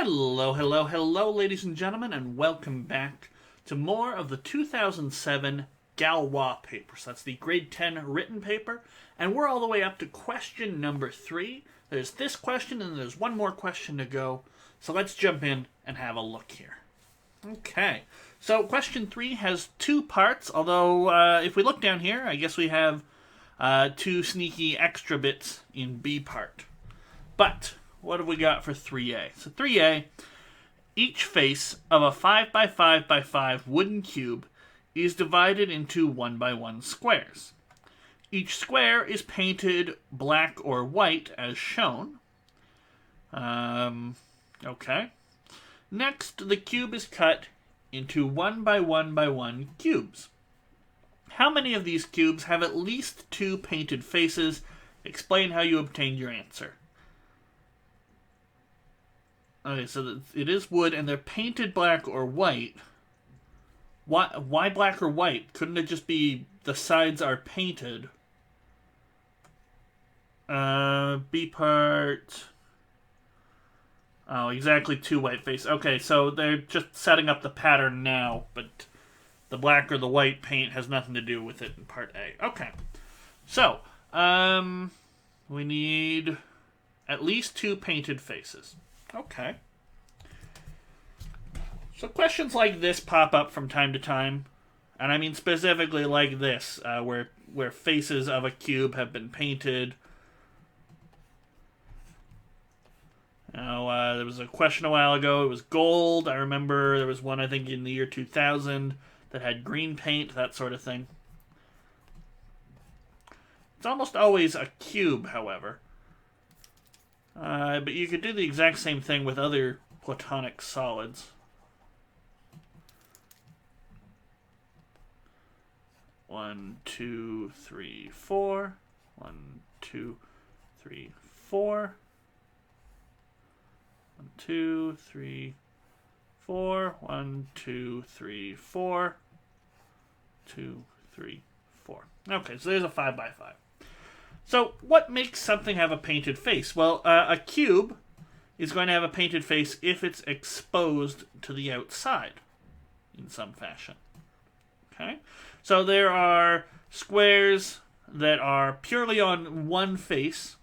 Hello, hello, hello, ladies and gentlemen, and welcome back to more of the 2007 Galois papers. That's the grade 10 written paper, and we're all the way up to question number 3. There's this question, and there's one more question to go, so let's jump in and have a look here. Okay, so question 3 has 2 parts, although if we look down here, I guess we have 2 sneaky extra bits in B part. But what have we got for 3A? So 3A, each face of a 5x5x5 wooden cube is divided into 1x1 squares. Each square is painted black or white as shown. Okay. Next, the cube is cut into 1x1x1 cubes. How many of these cubes have at least 2 painted faces? Explain how you obtained your answer. Okay, so it is wood, and they're painted black or white. Why black or white? Couldn't it just be the sides are painted? B part. Oh, exactly 2 white faces. Okay, so they're just setting up the pattern now, but the black or the white paint has nothing to do with it in part A. Okay, so we need at least 2 painted faces. Okay. So questions like this pop up from time to time, and I mean specifically like this, where faces of a cube have been painted. Now, there was a question a while ago. It was gold. I remember there was one, I think, in the year 2000 that had green paint, that sort of thing. It's almost always a cube, however. But you could do the exact same thing with other platonic solids. One, two, three, four. 1, 2, 3, 4. 1, 2, 3, 4. 1, 2, 3, 4. 2, 3, 4. Okay, so there's a 5x5. So, what makes something have a painted face? Well, a cube is going to have a painted face if it's exposed to the outside in some fashion. Okay? So there are squares that are purely on one face,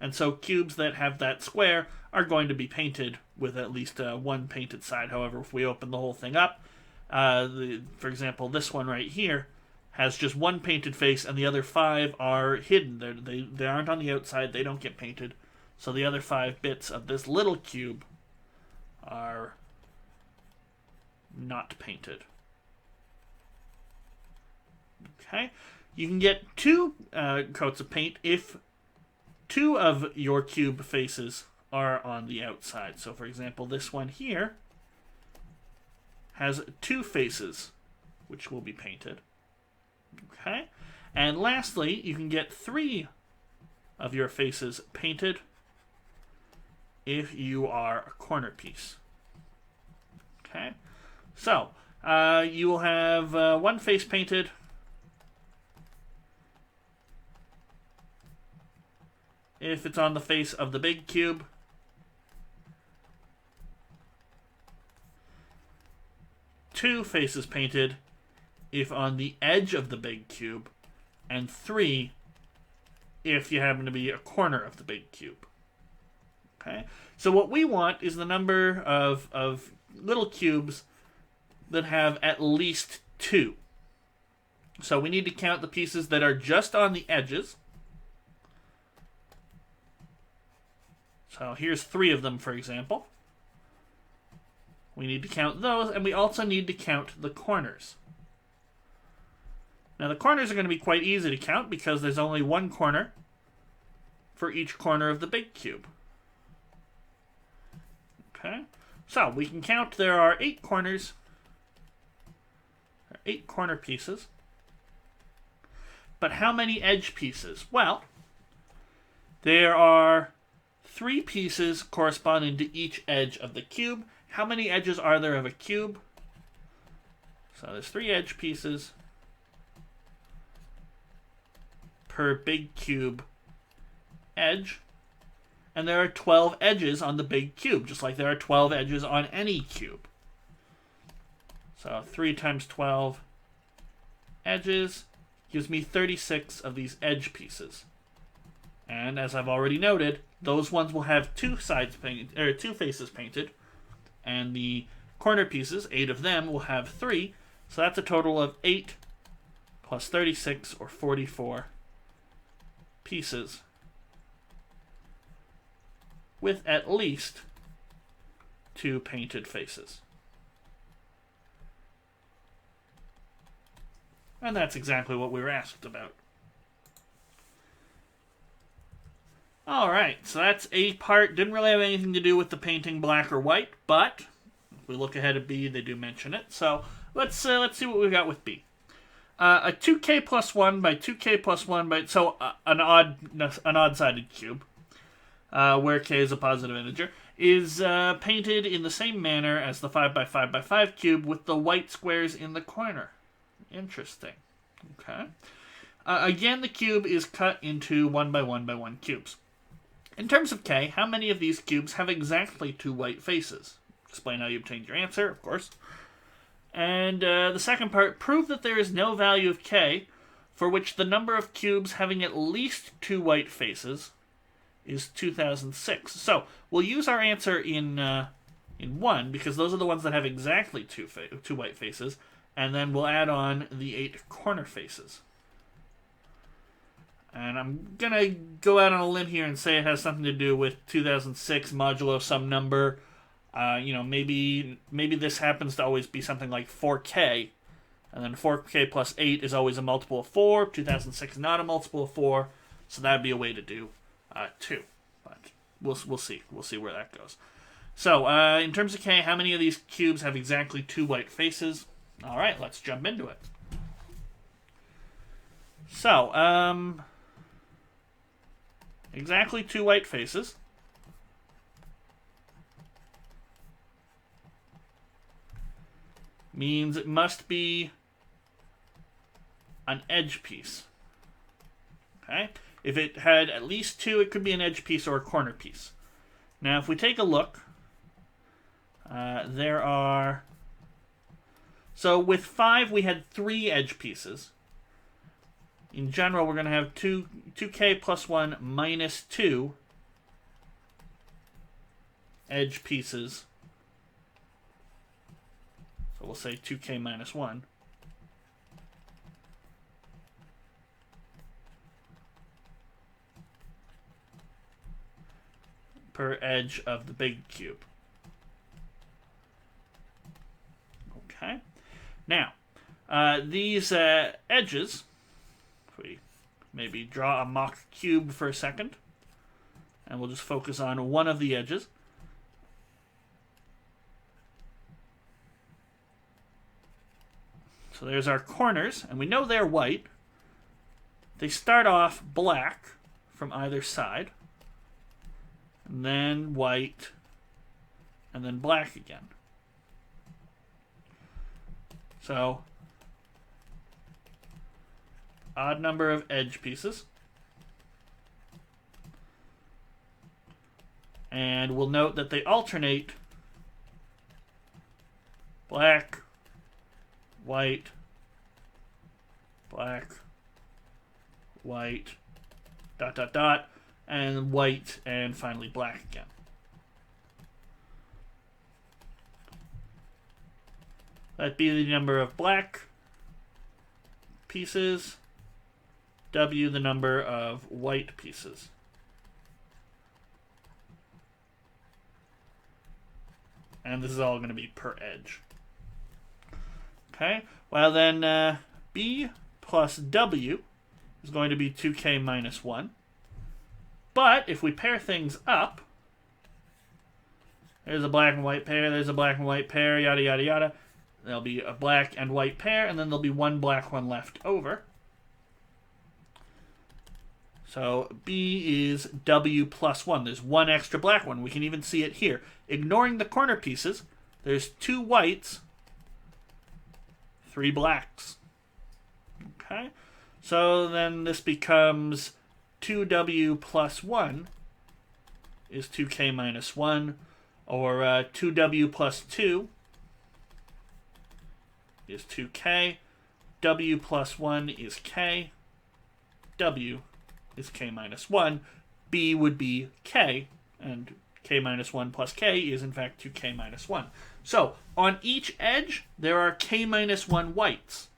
and so cubes that have that square are going to be painted with at least one painted side. However, if we open the whole thing up, for example, this one right here has just one painted face, and the other 5 are hidden. They aren't on the outside. They don't get painted. So the other 5 bits of this little cube are not painted. Okay? You can get 2 coats of paint if 2 of your cube faces are on the outside. So, for example, this one here has 2 faces, which will be painted. Okay, and lastly, you can get 3 of your faces painted if you are a corner piece. Okay, so you will have 1 face painted if it's on the face of the big cube. 2 faces painted if on the edge of the big cube, and 3 if you happen to be a corner of the big cube. Okay? So what we want is the number of little cubes that have at least 2. So we need to count the pieces that are just on the edges. So here's 3 of them, for example. We need to count those, and we also need to count the corners. Now, the corners are going to be quite easy to count because there's only 1 corner for each corner of the big cube. Okay? So, we can count there are 8 corners. 8 corner pieces. But how many edge pieces? Well, there are 3 pieces corresponding to each edge of the cube. How many edges are there of a cube? So, there's 3 edge pieces per big cube edge, and there are 12 edges on the big cube, just like there are 12 edges on any cube. So 3 times 12 edges gives me 36 of these edge pieces. And as I've already noted, those ones will have two faces painted, and the corner pieces, 8 of them, will have 3. So that's a total of 8 plus 36, or 44 pieces, with at least 2 painted faces. And that's exactly what we were asked about. Alright, so that's A part. Didn't really have anything to do with the painting black or white, but if we look ahead at B, they do mention it. So let's see what we've got with B. A 2k plus 1 by 2k plus 1 by... So an odd-sided cube, where k is a positive integer, is painted in the same manner as the 5 by 5 by 5 cube with the white squares in the corner. Interesting. Okay. Again, the cube is cut into 1 by 1 by 1 cubes. In terms of k, how many of these cubes have exactly 2 white faces? Explain how you obtained your answer, of course. And the second part, prove that there is no value of k for which the number of cubes having at least 2 white faces is 2006. So we'll use our answer in 1, because those are the ones that have exactly 2 white faces, and then we'll add on the 8 corner faces. And I'm going to go out on a limb here and say it has something to do with 2006 modulo some number. Maybe this happens to always be something like 4k, and then 4k plus 8 is always a multiple of 4. 2006 is not a multiple of 4, so that would be a way to do 2. But we'll see. We'll see where that goes. So, in terms of k, how many of these cubes have exactly 2 white faces? All right, let's jump into it. So, exactly 2 white faces means it must be an edge piece. Okay? If it had at least 2, it could be an edge piece or a corner piece. Now, if we take a look, there are... So with 5, we had 3 edge pieces. In general, we're going to have 2k plus 1 minus 2 edge pieces. So we'll say 2k minus 1. Per edge of the big cube. Okay. Now, these edges... We maybe draw a mock cube for a second, and we'll just focus on one of the edges. So there's our corners, and we know they're white. They start off black from either side, and then white, and then black again. So odd number of edge pieces. And we'll note that they alternate black, white, black, white, dot, dot, dot, and white, and finally black again. That'd be the number of black pieces. W, the number of white pieces. And this is all going to be per edge. Okay, well then B plus W is going to be 2k minus 1. But if we pair things up, there's a black and white pair, there's a black and white pair, yada yada yada. There'll be a black and white pair, and then there'll be one black one left over. So B is W plus 1. There's one extra black one. We can even see it here. Ignoring the corner pieces, there's 2 whites, 3 blacks. Okay? So then this becomes 2W plus 1 is 2k minus 1, or 2w plus 2 is 2k, w plus 1 is k, w is k minus 1, b would be k, and k minus 1 plus k is in fact 2k minus 1. So, on each edge, there are k minus 1 whites.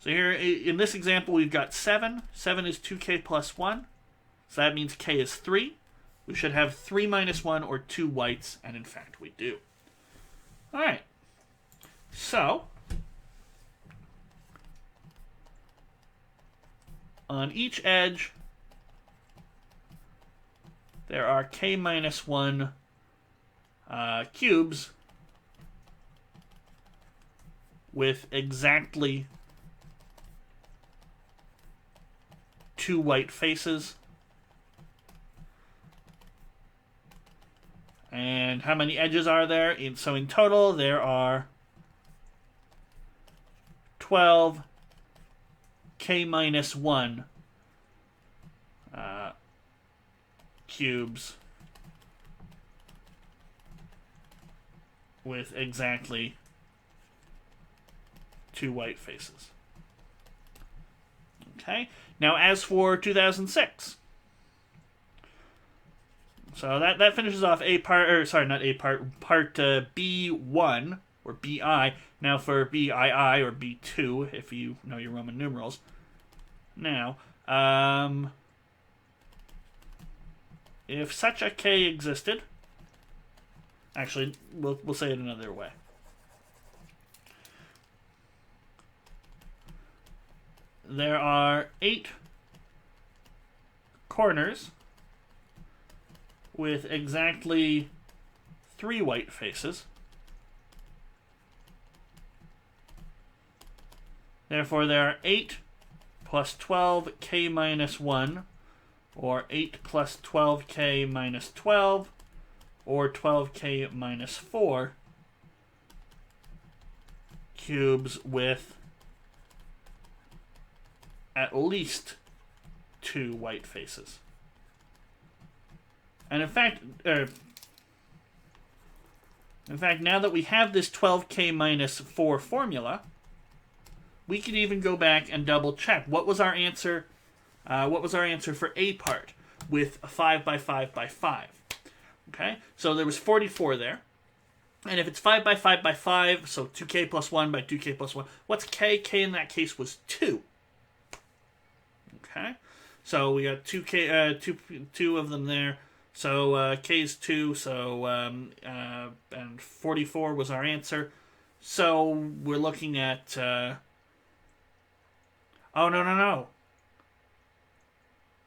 So here, in this example, we've got 7. 7 is 2k plus 1. So that means k is 3. We should have 3 minus 1 or 2 whites, and in fact we do. Alright. So, on each edge, there are k minus 1 cubes with exactly 2 white faces. And how many edges are there? So in total, there are 12 k minus 1 cubes with exactly 2 white faces. Okay. Now, as for 2006, so that finishes off part B1 or BI. Now for BII or B2, if you know your Roman numerals. Now, if such a K existed, actually, we'll say it another way. There are 8 corners with exactly 3 white faces. Therefore, there are 8 plus 12k minus 1, or 8 plus 12k minus 12, or 12k minus 4 cubes with at least 2 white faces. And in fact, now that we have this 12k minus 4 formula, we could even go back and double check. What was our answer? What was our answer for A part with a 5 by 5 by 5? Okay, so there was 44 there. And if it's 5 by 5 by 5, so 2k plus 1 by 2k plus 1, what's k? K in that case was 2. Okay, so we got 2 of them there. So k is 2, so and 44 was our answer. So we're looking at oh no.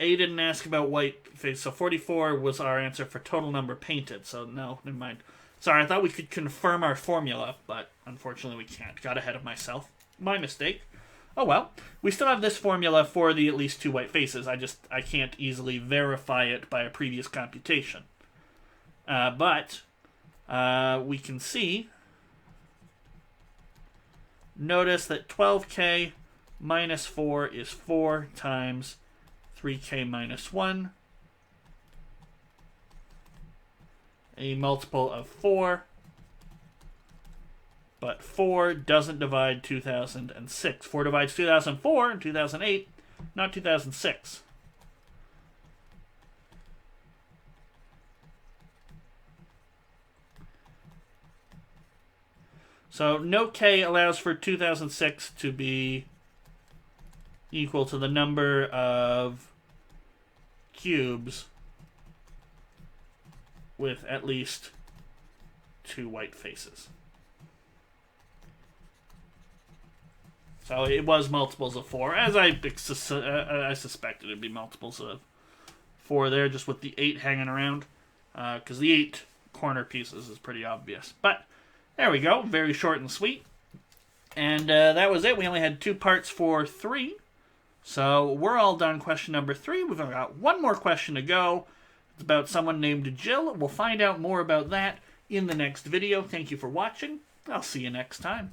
A didn't ask about white face, so 44 was our answer for total number painted. So no, never mind. Sorry, I thought we could confirm our formula, but unfortunately we can't. Got ahead of myself. My mistake. Oh well, we still have this formula for the at least 2 white faces. I can't easily verify it by a previous computation. But we can see, notice that 12k minus 4 is 4 times 3k minus 1, a multiple of 4. But 4 doesn't divide 2006. 4 divides 2004 and 2008, not 2006. So no k allows for 2006 to be equal to the number of cubes with at least 2 white faces. So it was multiples of 4, as I suspected it'd be multiples of 4 there, just with the 8 hanging around, because the 8 corner pieces is pretty obvious. But there we go, very short and sweet. And that was it. We only had 2 parts for 3. So we're all done question number 3. We've got 1 more question to go. It's about someone named Jill. We'll find out more about that in the next video. Thank you for watching. I'll see you next time.